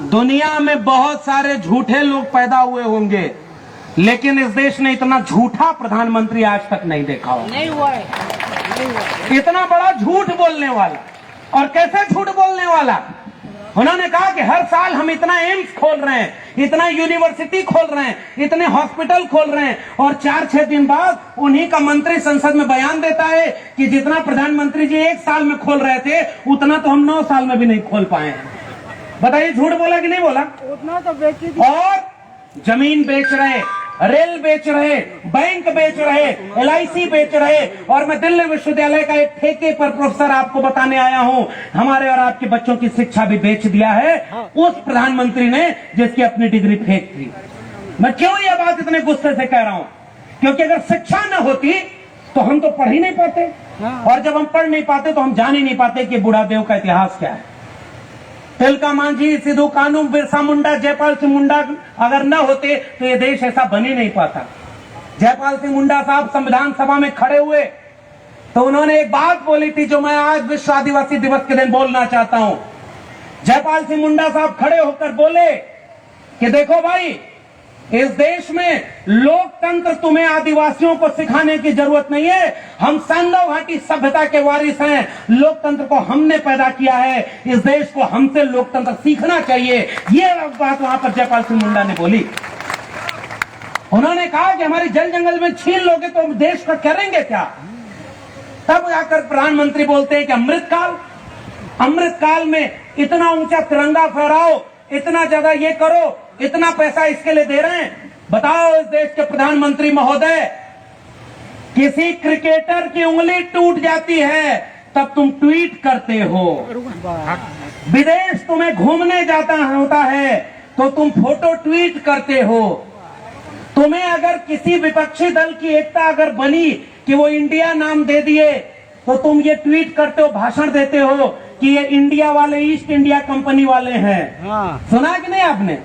दुनिया में बहुत सारे झूठे लोग पैदा हुए होंगे, लेकिन इस देश ने इतना झूठा प्रधानमंत्री आज तक नहीं देखा होगा। नहीं हुआ है। इतना बड़ा झूठ बोलने वाला। और कैसे झूठ बोलने वाला? उन्होंने कहा कि हर साल हम इतना एम्स खोल रहे हैं, इतना यूनिवर्सिटी खोल रहे हैं, इतने हॉस्पिटल खोल रहे हैं, और 4-6 दिन बाद उन्हीं का मंत्री संसद में बयान देता है कि जितना प्रधानमंत्री जी 1 साल में खोल रहे थे उतना तो हम 9 साल में भी नहीं खोल पाए हैं। बताइए, झूठ बोला कि नहीं बोला? उतना तो बेची थी। और जमीन बेच रहे, रेल बेच रहे, बैंक बेच रहे, LIC बेच रहे। और मैं दिल्ली विश्वविद्यालय का एक ठेके पर प्रोफेसर आपको बताने आया हूं, हमारे और आपके बच्चों की शिक्षा भी बेच दिया है उस प्रधानमंत्री ने जिसकी अपनी डिग्री फेंक दी। मैं क्यों ये बात इतने गुस्से से कह रहा हूं? क्योंकि अगर शिक्षा न होती तो हम तो पढ़ ही नहीं पाते, और जब हम पढ़ नहीं पाते तो हम जान ही नहीं पाते कि बुढ़ादेव का इतिहास क्या है। तिलका मांझी, सिद्धू कानू, बिरसा मुंडा, जयपाल सिंह मुंडा अगर न होते तो ये देश ऐसा बन ही नहीं पाता। जयपाल सिंह मुंडा साहब संविधान सभा में खड़े हुए तो उन्होंने एक बात बोली थी जो मैं आज विश्व आदिवासी दिवस के दिन बोलना चाहता हूं। जयपाल सिंह मुंडा साहब खड़े होकर बोले कि देखो भाई, इस देश में लोकतंत्र तुम्हें आदिवासियों को सिखाने की जरूरत नहीं है, हम सांडव घाटी सभ्यता के वारिस हैं, लोकतंत्र को हमने पैदा किया है, इस देश को हमसे लोकतंत्र सीखना चाहिए। ये बात वहां पर जयपाल सिंह मुंडा ने बोली। उन्होंने कहा कि हमारी जल जंगल में छीन लोगे तो हम देश का करेंगे क्या? तब जाकर प्रधानमंत्री बोलते हैं कि अमृतकाल में इतना ऊंचा तिरंगा फहराओ, इतना ज्यादा ये करो, इतना पैसा इसके लिए दे रहे हैं। बताओ इस देश के प्रधानमंत्री महोदय, किसी क्रिकेटर की उंगली टूट जाती है तब तुम ट्वीट करते हो, विदेश तुम्हें घूमने जाता होता है तो तुम फोटो ट्वीट करते हो, तुम्हें अगर किसी विपक्षी दल की एकता अगर बनी कि वो इंडिया नाम दे दिए तो तुम ये ट्वीट करते हो, भाषण देते हो कि ये इंडिया वाले ईस्ट इंडिया कंपनी वाले हैं। सुना कि नहीं आपने?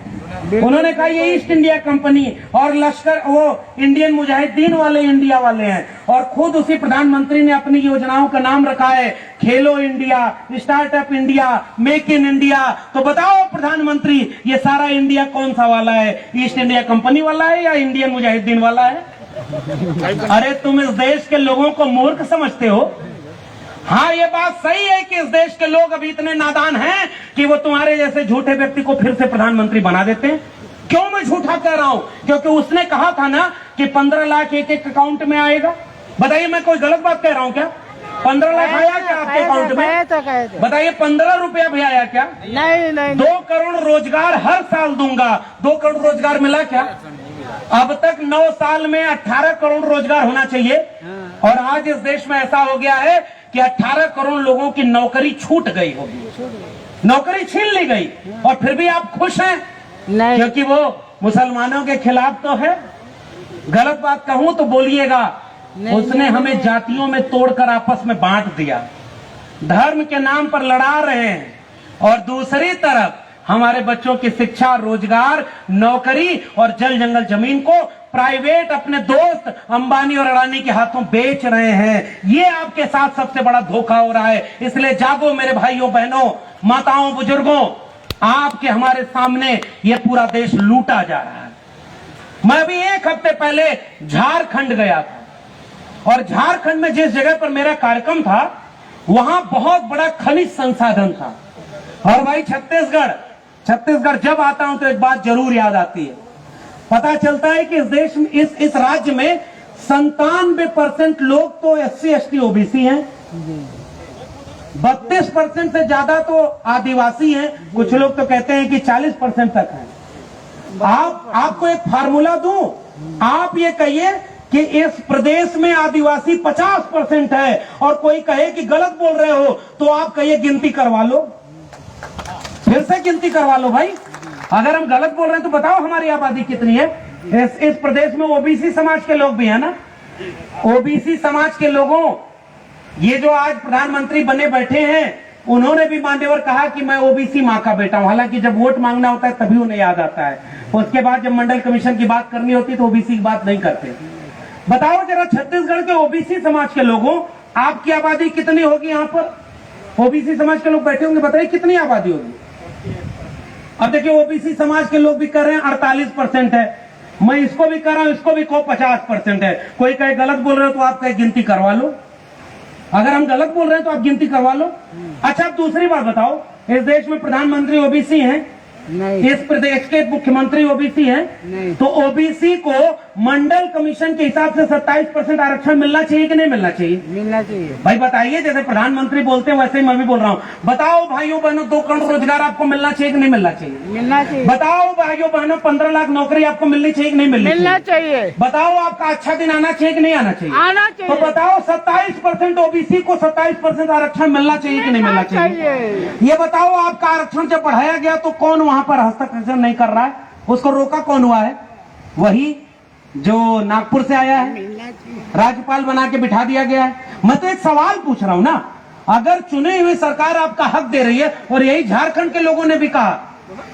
उन्होंने कहा ये ईस्ट इंडिया कंपनी और लश्कर, वो इंडियन मुजाहिदीन वाले इंडिया वाले हैं। और खुद उसी प्रधानमंत्री ने अपनी योजनाओं का नाम रखा है खेलो India, startup India, make in India. तो बताओ प्रधानमंत्री, ये सारा इंडिया कौन सा वाला है? ईस्ट इंडिया कंपनी वाला है या इंडियन मुजाहिदीन वाला है? अरे तुम इस देश के लोगों को मूर्ख समझते हो? हाँ, ये बात सही है कि इस देश के लोग अभी इतने नादान हैं कि वो तुम्हारे जैसे झूठे व्यक्ति को फिर से प्रधानमंत्री बना देते हैं। क्यों मैं झूठा कह रहा हूं? क्योंकि उसने कहा था ना कि 15 लाख एक अकाउंट में आएगा। बताइए, मैं कोई गलत बात कह रहा हूं क्या? 15 लाख आया क्या आपके अकाउंट में? बताइए, 15 रुपया भी आया क्या? नहीं। 2 करोड़ रोजगार हर साल दूंगा। 2 करोड़ रोजगार मिला क्या? अब तक 9 साल में 18 करोड़ रोजगार होना चाहिए, और आज इस देश में ऐसा हो गया है कि 18 करोड़ लोगों की नौकरी छूट गई होगी, नौकरी छीन ली गई। और फिर भी आप खुश हैं? नहीं, क्योंकि वो मुसलमानों के खिलाफ तो है। गलत बात कहूं तो बोलिएगा, उसने हमें जातियों में तोड़कर आपस में बांट दिया, धर्म के नाम पर लड़ा रहे हैं, और दूसरी तरफ हमारे बच्चों की शिक्षा, रोजगार, नौकरी और जल जंगल जमीन को प्राइवेट अपने दोस्त अंबानी और अडानी के हाथों बेच रहे हैं। ये आपके साथ सबसे बड़ा धोखा हो रहा है। इसलिए जागो मेरे भाइयों बहनों, माताओं, बुजुर्गों, आपके हमारे सामने ये पूरा देश लूटा जा रहा है। मैं अभी 1 हफ्ते पहले झारखंड गया था, और झारखंड में जिस जगह पर मेरा कार्यक्रम था वहां बहुत बड़ा खनिज संसाधन था। और भाई छत्तीसगढ़ जब आता हूं तो एक बात जरूर याद आती है। पता चलता है कि इस देश में, इस राज्य में 97% लोग तो SC ST OBC हैं, 32% से ज्यादा तो आदिवासी हैं, कुछ लोग तो कहते हैं कि 40% तक हैं। आपको एक फार्मूला दूं, आप ये कहिए कि इस प्रदेश में आदिवासी 50% है, और कोई कहे कि गलत बोल रहे हो तो आप कहिए गिनती करवा लो, फिर से गिनती करवा लो भाई। अगर हम गलत बोल रहे हैं तो बताओ हमारी आबादी कितनी है? इस प्रदेश में OBC समाज के लोग भी है ना। OBC समाज के लोगों, ये जो आज प्रधानमंत्री बने बैठे हैं, उन्होंने भी मान्यवर कहा कि मैं OBC माँ का बेटा हूं। हालांकि जब वोट मांगना होता है तभी उन्हें याद आता है, उसके बाद जब मंडल कमीशन की बात करनी होती है तो OBC की बात नहीं करते। बताओ जरा, छत्तीसगढ़ के OBC समाज के लोगों, आपकी आबादी कितनी होगी? यहाँ पर OBC समाज के लोग बैठे होंगे, बताइए कितनी आबादी होगी? अब देखिए ओबीसी समाज के लोग भी कर रहे हैं 48% है, मैं इसको भी कर रहा हूं, इसको भी कहो 50% है। कोई कहे गलत बोल रहे हो तो आप कहे गिनती करवा लो, अगर हम गलत बोल रहे हैं तो आप गिनती करवा लो। अच्छा अब दूसरी बात बताओ, इस देश में प्रधानमंत्री ओबीसी हैं, नहीं इस प्रदेश के मुख्यमंत्री ओबीसी हैं, नहीं तो ओबीसी को मंडल कमीशन के हिसाब से 27% आरक्षण मिलना चाहिए कि नहीं मिलना चाहिए? मिलना चाहिए। भाई बताइए, जैसे प्रधानमंत्री बोलते हैं वैसे ही मैं भी बोल रहा हूँ। बताओ भाइयों बहनों 2 करोड़ रोजगार आपको मिलना चाहिए कि नहीं मिलना चाहिए? मिलना चाहिए। बताओ भाइयों बहनों 15 लाख नौकरी आपको मिलनी चाहिए कि नहीं मिलनी मिलना चाहिए? चाहिए। बताओ आपका अच्छा दिन आना चाहिए कि नहीं आना चाहिए? आना तो चाहिए। बताओ 27% ओबीसी को 27% आरक्षण मिलना चाहिए कि नहीं मिलना चाहिए? ये बताओ आपका आरक्षण जब बढ़ाया गया तो कौन वहां पर हस्ताक्षर नहीं कर रहा है? उसको रोका कौन हुआ है? वही जो नागपुर से आया है, मिलना चाहिए। राज्यपाल बना के बिठा दिया गया है। मैं तो एक सवाल पूछ रहा हूं ना, अगर चुनी हुई सरकार आपका हक दे रही है, और यही झारखंड के लोगों ने भी कहा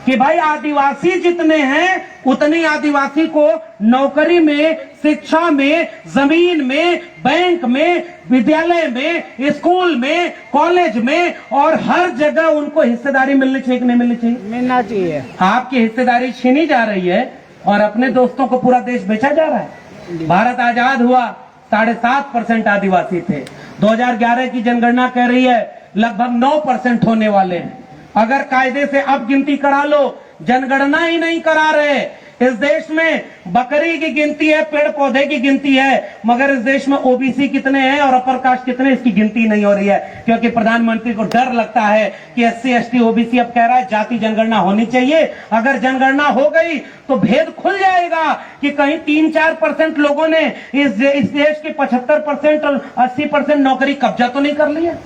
कि भाई आदिवासी जितने हैं उतनी आदिवासी को नौकरी में, शिक्षा में, जमीन में, बैंक में, विद्यालय में, स्कूल में, कॉलेज में और हर जगह उनको हिस्सेदारी मिलनी चाहिए कि नहीं मिलनी चाहिए? मिलना चाहिए। आपकी हिस्सेदारी छीनी जा रही है और अपने दोस्तों को पूरा देश बेचा जा रहा है। भारत आजाद हुआ 7.5% आदिवासी थे, 2011 की जनगणना कह रही है लगभग 9% होने वाले हैं। अगर कायदे से अब गिनती करा लो, जनगणना ही नहीं करा रहे। इस देश में बकरी की गिनती है, पेड़ पौधे की गिनती है, मगर इस देश में ओबीसी कितने हैं और अपर कास्ट कितने, इसकी गिनती नहीं हो रही है। क्योंकि प्रधानमंत्री को डर लगता है कि एससी एसटी ओबीसी अब कह रहा है जाति जनगणना होनी चाहिए। अगर जनगणना हो गई तो भेद खुल जाएगा कि कहीं 3-4% लोगों ने इस देश के 75% और 80% नौकरी कब्जा तो नहीं कर ली है,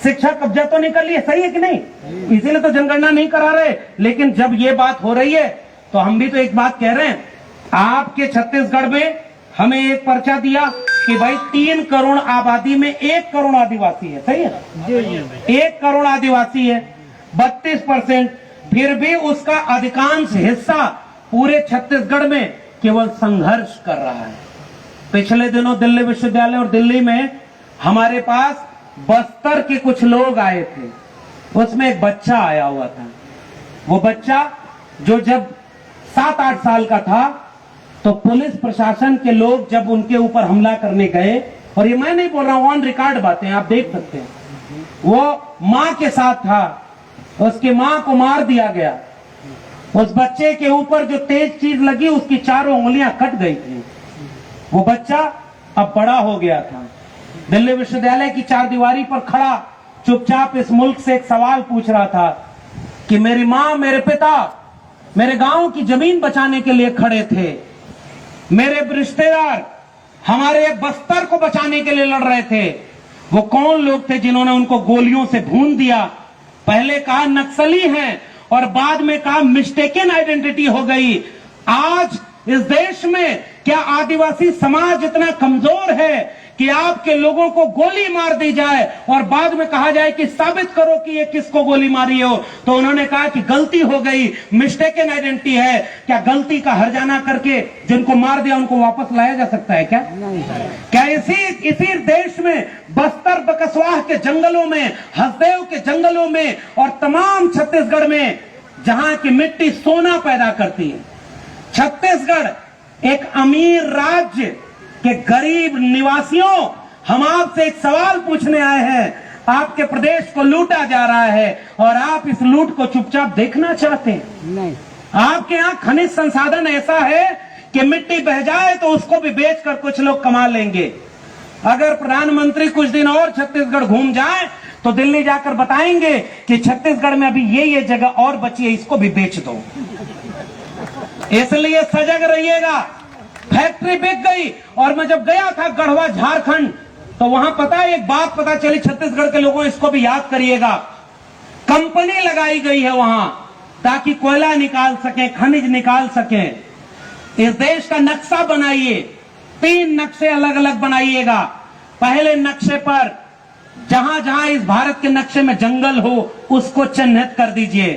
शिक्षा कब्जा तो नहीं कर ली है। सही है कि नहीं? इसीलिए तो जनगणना नहीं करा रहे। लेकिन जब ये बात हो रही है तो हम भी तो एक बात कह रहे हैं, आपके छत्तीसगढ़ में हमें एक पर्चा दिया कि भाई 3 करोड़ आबादी में 1 करोड़ आदिवासी है। सही है? जी जी। 1 करोड़ आदिवासी है, 32%, फिर भी उसका अधिकांश हिस्सा पूरे छत्तीसगढ़ में केवल संघर्ष कर रहा है। पिछले दिनों दिल्ली विश्वविद्यालय और दिल्ली में हमारे पास बस्तर के कुछ लोग आए थे, उसमें एक बच्चा आया हुआ था। वो बच्चा जो जब 7-8 साल का था तो पुलिस प्रशासन के लोग जब उनके ऊपर हमला करने गए, और ये मैं नहीं बोल रहा हूं, ऑन रिकॉर्ड बातें आप देख सकते हैं, वो मां के साथ था, उसकी मां को मार दिया गया। उस बच्चे के ऊपर जो तेज चीज लगी उसकी 4 उंगलियां कट गई थी। वो बच्चा अब बड़ा हो गया था, दिल्ली विश्वविद्यालय की 4 दीवारी पर खड़ा चुपचाप इस मुल्क से एक सवाल पूछ रहा था कि मेरी मां, मेरे पिता मेरे गांव की जमीन बचाने के लिए खड़े थे, मेरे रिश्तेदार हमारे बस्तर को बचाने के लिए लड़ रहे थे। वो कौन लोग थे जिन्होंने उनको गोलियों से भून दिया? पहले कहा नक्सली हैं और बाद में कहा मिस्टेकन आइडेंटिटी हो गई। आज इस देश में क्या आदिवासी समाज इतना कमजोर है कि आपके लोगों को गोली मार दी जाए और बाद में कहा जाए कि साबित करो कि ये किसको गोली मारी हो? तो उन्होंने कहा कि गलती हो गई, मिस्टेकन आइडेंटिटी है। क्या गलती का हर्जाना करके जिनको मार दिया उनको वापस लाया जा सकता है क्या? नहीं। क्या इसी देश में बस्तर बकसवाह के जंगलों में, हसदेव के जंगलों में और तमाम छत्तीसगढ़ में जहां की मिट्टी सोना पैदा करती है, छत्तीसगढ़ एक अमीर राज्य के गरीब निवासियों, हम आपसे एक सवाल पूछने आए हैं। आपके प्रदेश को लूटा जा रहा है और आप इस लूट को चुपचाप देखना चाहते हैं। नहीं। आपके यहाँ खनिज संसाधन ऐसा है कि मिट्टी बह जाए तो उसको भी बेचकर कुछ लोग कमा लेंगे। अगर प्रधानमंत्री कुछ दिन और छत्तीसगढ़ घूम जाए तो दिल्ली जाकर बताएंगे कि छत्तीसगढ़ में अभी ये जगह और बची है, इसको भी बेच दो। इसलिए सजग रहिएगा। फैक्ट्री बिक गई। और मैं जब गया था गढ़वा झारखंड तो वहां पता है एक बात पता चली, छत्तीसगढ़ के लोगों इसको भी याद करिएगा। कंपनी लगाई गई है वहां ताकि कोयला निकाल सके, खनिज निकाल सके। इस देश का नक्शा बनाइए, 3 नक्शे अलग अलग बनाइएगा। पहले नक्शे पर जहां जहां इस भारत के नक्शे में जंगल हो उसको चिन्हित कर दीजिए।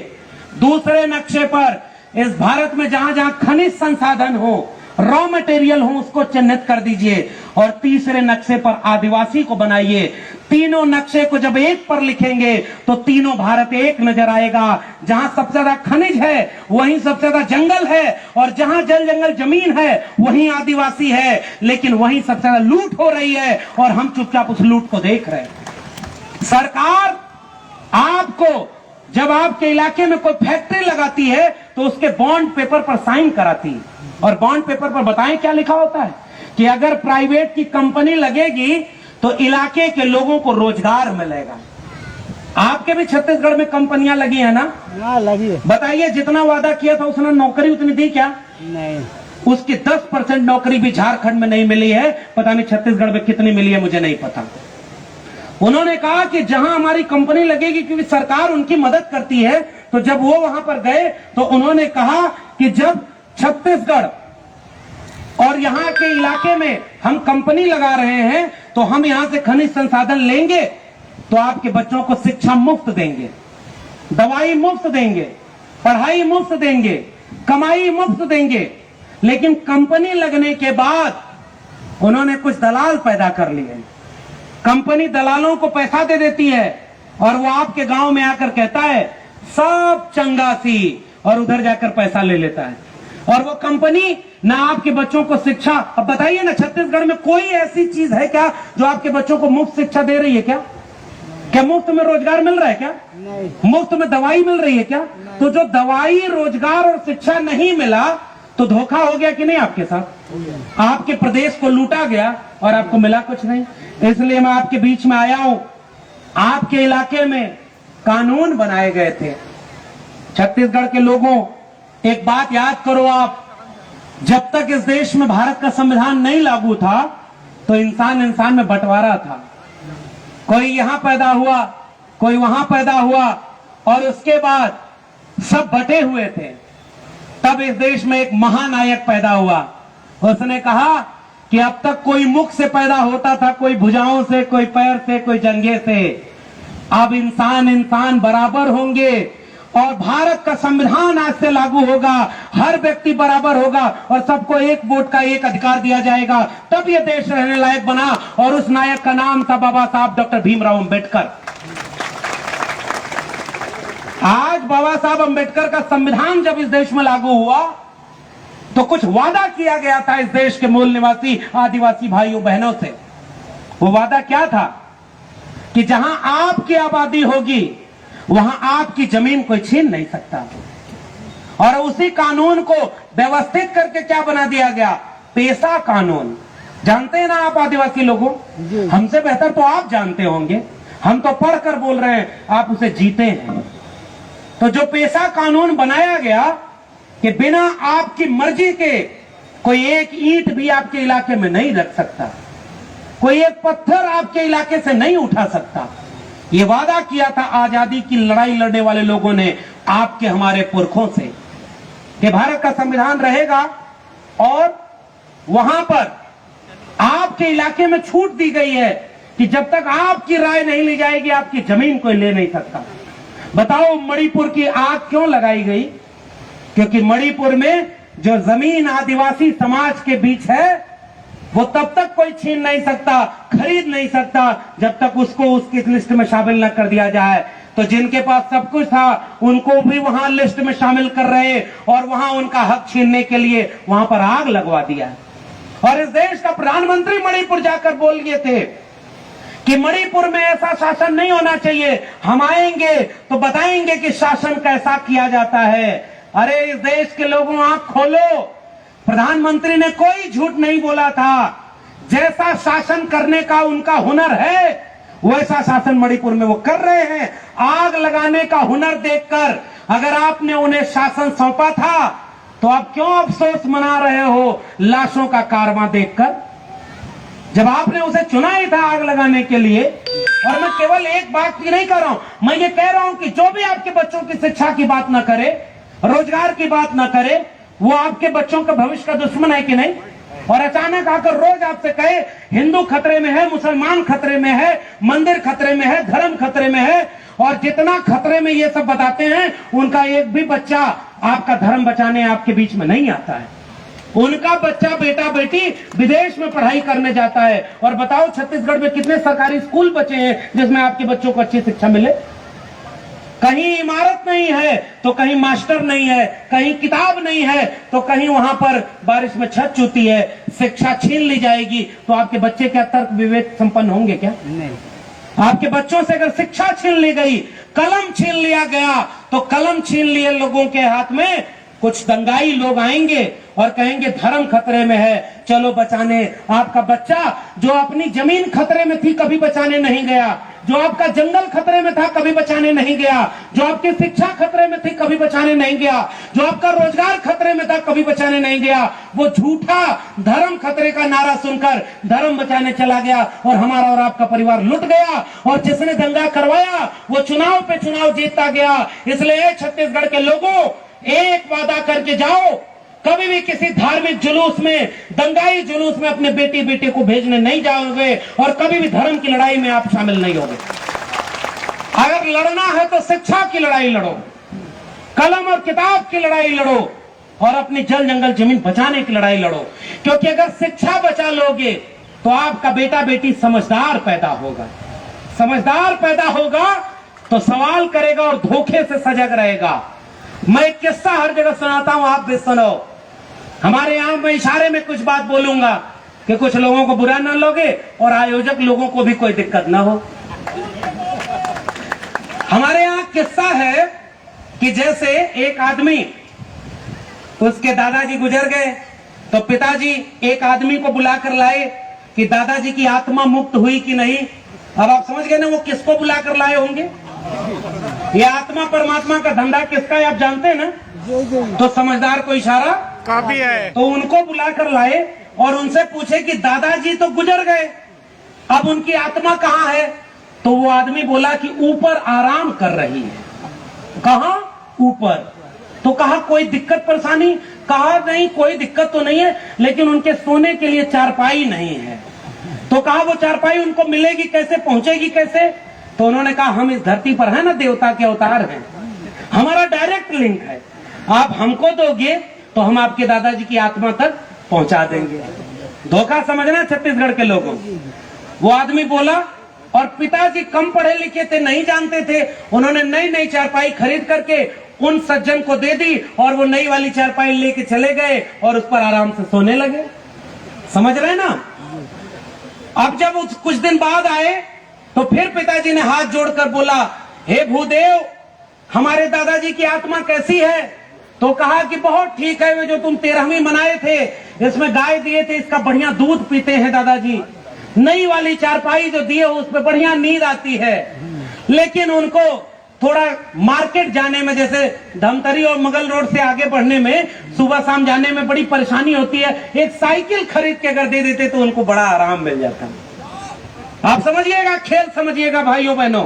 दूसरे नक्शे पर इस भारत में जहां जहां खनिज संसाधन हो, रॉ मटेरियल हो, उसको चिन्हित कर दीजिए। और तीसरे नक्शे पर आदिवासी को बनाइए। तीनों नक्शे को जब एक पर लिखेंगे तो तीनों भारत एक नजर आएगा। जहां सबसे ज्यादा खनिज है वहीं सबसे ज्यादा जंगल है, और जहां जल जंगल जमीन है वहीं आदिवासी है, लेकिन वहीं सबसे ज्यादा लूट हो रही है और हम चुपचाप उस लूट को देख रहे हैं। सरकार आपको जब आपके इलाके में कोई फैक्ट्री लगाती है तो उसके बॉन्ड पेपर पर साइन कराती है, और बॉन्ड पेपर पर बताएं क्या लिखा होता है कि अगर प्राइवेट की कंपनी लगेगी तो इलाके के लोगों को रोजगार मिलेगा। आपके भी छत्तीसगढ़ में कंपनियां लगी है ना? हाँ लगी है। बताइए, जितना वादा किया था उसने नौकरी उतनी दी क्या? नहीं। उसकी 10% नौकरी भी झारखंड में नहीं मिली है। पता नहीं छत्तीसगढ़ में कितनी मिली है, मुझे नहीं पता। उन्होंने कहा कि जहां हमारी कंपनी लगेगी, क्योंकि सरकार उनकी मदद करती है, तो जब वो वहां पर गए तो उन्होंने कहा कि जब छत्तीसगढ़ और यहाँ के इलाके में हम कंपनी लगा रहे हैं तो हम यहाँ से खनिज संसाधन लेंगे तो आपके बच्चों को शिक्षा मुफ्त देंगे, दवाई मुफ्त देंगे, पढ़ाई मुफ्त देंगे, कमाई मुफ्त देंगे। लेकिन कंपनी लगने के बाद उन्होंने कुछ दलाल पैदा कर लिए। कंपनी दलालों को पैसा दे देती है और वो आपके गांव में आकर कहता है सब चंगासी, और उधर जाकर पैसा ले लेता है। और वो कंपनी ना आपके बच्चों को शिक्षा, अब बताइए ना, छत्तीसगढ़ में कोई ऐसी चीज है क्या जो आपके बच्चों को मुफ्त शिक्षा दे रही है? क्या मुफ्त में रोजगार मिल रहा है? क्या नहीं। मुफ्त में दवाई मिल रही है? क्या? तो जो दवाई, रोजगार और शिक्षा नहीं मिला तो धोखा हो गया कि नहीं आपके साथ? आपके प्रदेश को लूटा गया और आपको मिला कुछ नहीं। इसलिए मैं आपके बीच में आया हूं। आपके इलाके में कानून बनाए गए थे। छत्तीसगढ़ के लोगों, एक बात याद करो आप, जब तक इस देश में भारत का संविधान नहीं लागू था तो इंसान इंसान में बंटवारा था। कोई यहां पैदा हुआ, कोई वहां पैदा हुआ, और उसके बाद सब बटे हुए थे। तब इस देश में एक महानायक पैदा हुआ। उसने कहा कि अब तक कोई मुख से पैदा होता था, कोई भुजाओं से, कोई पैर से, कोई जंघे से। अब इंसान इंसान बराबर होंगे और भारत का संविधान आज से लागू होगा। हर व्यक्ति बराबर होगा और सबको एक वोट का एक अधिकार दिया जाएगा। तब यह देश रहने लायक बना, और उस नायक का नाम था बाबा साहब डॉक्टर भीमराव अंबेडकर। आज बाबा साहब अंबेडकर का संविधान जब इस देश में लागू हुआ तो कुछ वादा किया गया था इस देश के मूल निवासी आदिवासी भाइयों बहनों से। वो वादा क्या था कि जहां आपकी आबादी होगी वहां आपकी जमीन कोई छीन नहीं सकता। और उसी कानून को व्यवस्थित करके क्या बना दिया गया? पेशा कानून। जानते हैं ना आप आदिवासी लोगों? हमसे बेहतर तो आप जानते होंगे, हम तो पढ़कर बोल रहे हैं, आप उसे जीते हैं। तो जो पेशा कानून बनाया गया कि बिना आपकी मर्जी के कोई एक ईंट भी आपके इलाके में नहीं रख सकता, कोई एक पत्थर आपके इलाके से नहीं उठा सकता। ये वादा किया था आजादी की लड़ाई लड़ने वाले लोगों ने आपके, हमारे पुरखों से, कि भारत का संविधान रहेगा और वहां पर आपके इलाके में छूट दी गई है कि जब तक आपकी राय नहीं ली जाएगी आपकी जमीन कोई ले नहीं सकता। बताओ मणिपुर की आग क्यों लगाई गई? क्योंकि मणिपुर में जो जमीन आदिवासी समाज के बीच है वो तब तक कोई छीन नहीं सकता, खरीद नहीं सकता, जब तक उसको उसकी लिस्ट में शामिल न कर दिया जाए। तो जिनके पास सब कुछ था उनको भी वहां लिस्ट में शामिल कर रहे और वहां उनका हक छीनने के लिए वहां पर आग लगवा दिया। और इस देश का प्रधानमंत्री मणिपुर जाकर बोल गए थे कि मणिपुर में ऐसा शासन नहीं होना चाहिए, हम आएंगे तो बताएंगे कि शासन कैसा किया जाता है। अरे इस देश के लोगों, आंख खोलो, प्रधानमंत्री ने कोई झूठ नहीं बोला था। जैसा शासन करने का उनका हुनर है वैसा शासन मणिपुर में वो कर रहे हैं। आग लगाने का हुनर देखकर अगर आपने उन्हें शासन सौंपा था तो आप क्यों अफसोस मना रहे हो लाशों का कारवां देखकर, जब आपने उसे चुना ही था आग लगाने के लिए। और मैं केवल एक बात की नहीं कर रहा हूं, मैं ये कह रहा हूं कि जो भी आपके बच्चों की शिक्षा की बात ना करे, रोजगार की बात ना करे, वो आपके बच्चों का भविष्य का दुश्मन है कि नहीं? और अचानक आकर रोज आपसे कहे हिंदू खतरे में है, मुसलमान खतरे में है, मंदिर खतरे में है, धर्म खतरे में है, और जितना खतरे में ये सब बताते हैं उनका एक भी बच्चा आपका धर्म बचाने आपके बीच में नहीं आता है। उनका बच्चा बेटा बेटी विदेश में पढ़ाई करने जाता है। और बताओ छत्तीसगढ़ में कितने सरकारी स्कूल बचे हैं जिसमें आपके बच्चों को अच्छी शिक्षा मिले? कहीं इमारत नहीं है तो कहीं मास्टर नहीं है, कहीं किताब नहीं है तो कहीं वहां पर बारिश में छत चूती है। शिक्षा छीन ली जाएगी तो आपके बच्चे क्या तर्क विवेक संपन्न होंगे क्या? नहीं। आपके बच्चों से अगर शिक्षा छीन ली गई, कलम छीन लिया गया, तो कलम छीन लिए लोगों के हाथ में कुछ दंगाई लोग आएंगे और कहेंगे धर्म खतरे में है, चलो बचाने। आपका बच्चा जो अपनी जमीन खतरे में थी कभी बचाने नहीं गया, जो आपका जंगल खतरे में था कभी बचाने नहीं गया, जो आपकी शिक्षा खतरे में थी कभी बचाने नहीं गया, जो आपका रोजगार खतरे में था कभी बचाने नहीं गया। वो झूठा धर्म खतरे का नारा सुनकर धर्म बचाने चला गया और हमारा और आपका परिवार लुट गया। और जिसने दंगा करवाया वो चुनाव पे चुनाव जीतता गया। इसलिए छत्तीसगढ़ के लोगों, एक वादा करके जाओ, कभी भी किसी धार्मिक जुलूस में, दंगाई जुलूस में अपने बेटी बेटे को भेजने नहीं जाओगे और कभी भी धर्म की लड़ाई में आप शामिल नहीं होगे। अगर लड़ना है तो शिक्षा की लड़ाई लड़ो, कलम और किताब की लड़ाई लड़ो और अपनी जल जंगल जमीन बचाने की लड़ाई लड़ो। क्योंकि अगर शिक्षा बचा लोगे तो आपका बेटा बेटी समझदार पैदा होगा। समझदार पैदा होगा तो सवाल करेगा और धोखे से सजग रहेगा। मैं एक किस्सा हर जगह सुनाता हूं, आप भी सुनो। हमारे यहां मैं इशारे में कुछ बात बोलूंगा कि कुछ लोगों को बुरा ना लोगे और आयोजक लोगों को भी कोई दिक्कत ना हो। हमारे यहां किस्सा है कि जैसे एक आदमी, उसके दादाजी गुजर गए तो पिताजी एक आदमी को बुलाकर लाए कि दादाजी की आत्मा मुक्त हुई कि नहीं। अब आप समझ गए ना वो किसको बुलाकर लाए होंगे? ये आत्मा परमात्मा का धंधा किसका है आप जानते हैं ना? तो समझदार को इशारा काफी है। तो उनको बुलाकर लाए और उनसे पूछे कि दादाजी तो गुजर गए, अब उनकी आत्मा कहाँ है? तो वो आदमी बोला कि ऊपर आराम कर रही है। कहाँ? ऊपर। तो कहा कोई दिक्कत परेशानी? कहा नहीं कोई दिक्कत तो नहीं है, लेकिन उनके सोने के लिए चारपाई नहीं है। तो कहा वो चारपाई उनको मिलेगी कैसे, पहुंचेगी कैसे? तो उन्होंने कहा हम इस धरती पर है ना, देवता के अवतार हैं, हमारा डायरेक्ट लिंक है, आप हमको दोगे तो हम आपके दादाजी की आत्मा तक पहुंचा देंगे। धोखा समझना छत्तीसगढ़ के लोगों। वो आदमी बोला और पिताजी कम पढ़े लिखे थे, नहीं जानते थे, उन्होंने नई नई चारपाई खरीद करके उन सज्जन को दे दी और वो नई वाली चारपाई लेके चले गए और उस पर आराम से सोने लगे। समझ रहे ना? अब जब कुछ दिन बाद आए तो फिर पिताजी ने हाथ जोड़कर बोला, हे भूदेव, हमारे दादाजी की आत्मा कैसी है? तो कहा कि बहुत ठीक है, वे जो तुम 13वीं मनाए थे इसमें गाय दिए थे, इसका बढ़िया दूध पीते हैं दादाजी। नई वाली चारपाई जो दिए उस पर बढ़िया नींद आती है। लेकिन उनको थोड़ा मार्केट जाने में, जैसे धमतरी और मुगल रोड से आगे बढ़ने में, सुबह शाम जाने में बड़ी परेशानी होती है, एक साइकिल खरीद के अगर दे देते तो उनको बड़ा आराम मिल जाता। आप समझिएगा, खेल समझिएगा भाइयों बहनों।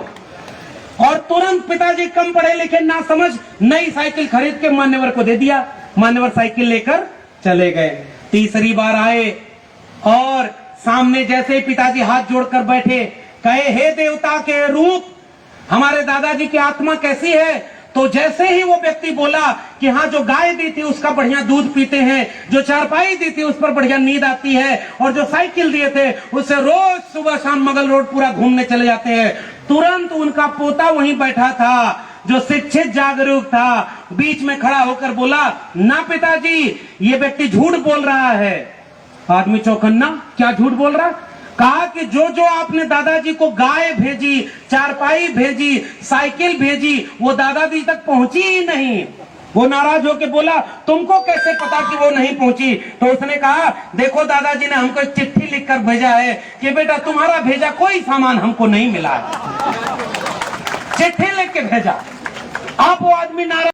और तुरंत पिताजी कम पढ़े लिखे ना समझ नई साइकिल खरीद के मान्यवर को दे दिया। मान्यवर साइकिल लेकर चले गए। तीसरी बार आए और सामने जैसे ही पिताजी हाथ जोड़कर बैठे, कहे हे देवता के रूप, हमारे दादाजी की आत्मा कैसी है? तो जैसे ही वो व्यक्ति बोला कि हाँ, जो गाय दी थी उसका बढ़िया दूध पीते हैं, जो चारपाई दी थी उस पर बढ़िया नींद आती है, और जो साइकिल दिए थे उससे रोज सुबह शाम मुगल रोड पूरा घूमने चले जाते हैं। तुरंत उनका पोता वहीं बैठा था जो शिक्षित जागरूक था, बीच में खड़ा होकर बोला, ना पिताजी, ये व्यक्ति झूठ बोल रहा है। आदमी चौकन्ना, क्या झूठ बोल रहा? कहा कि जो जो आपने दादाजी को गाय भेजी, चारपाई भेजी, साइकिल भेजी, वो दादाजी तक पहुंची ही नहीं। वो नाराज होकर बोला, तुमको कैसे पता कि वो नहीं पहुंची? तो उसने कहा, देखो दादाजी ने हमको एक चिट्ठी लिखकर भेजा है कि बेटा तुम्हारा भेजा कोई सामान हमको नहीं मिला है। चिट्ठी लिख के भेजा। आप वो आदमी नाराज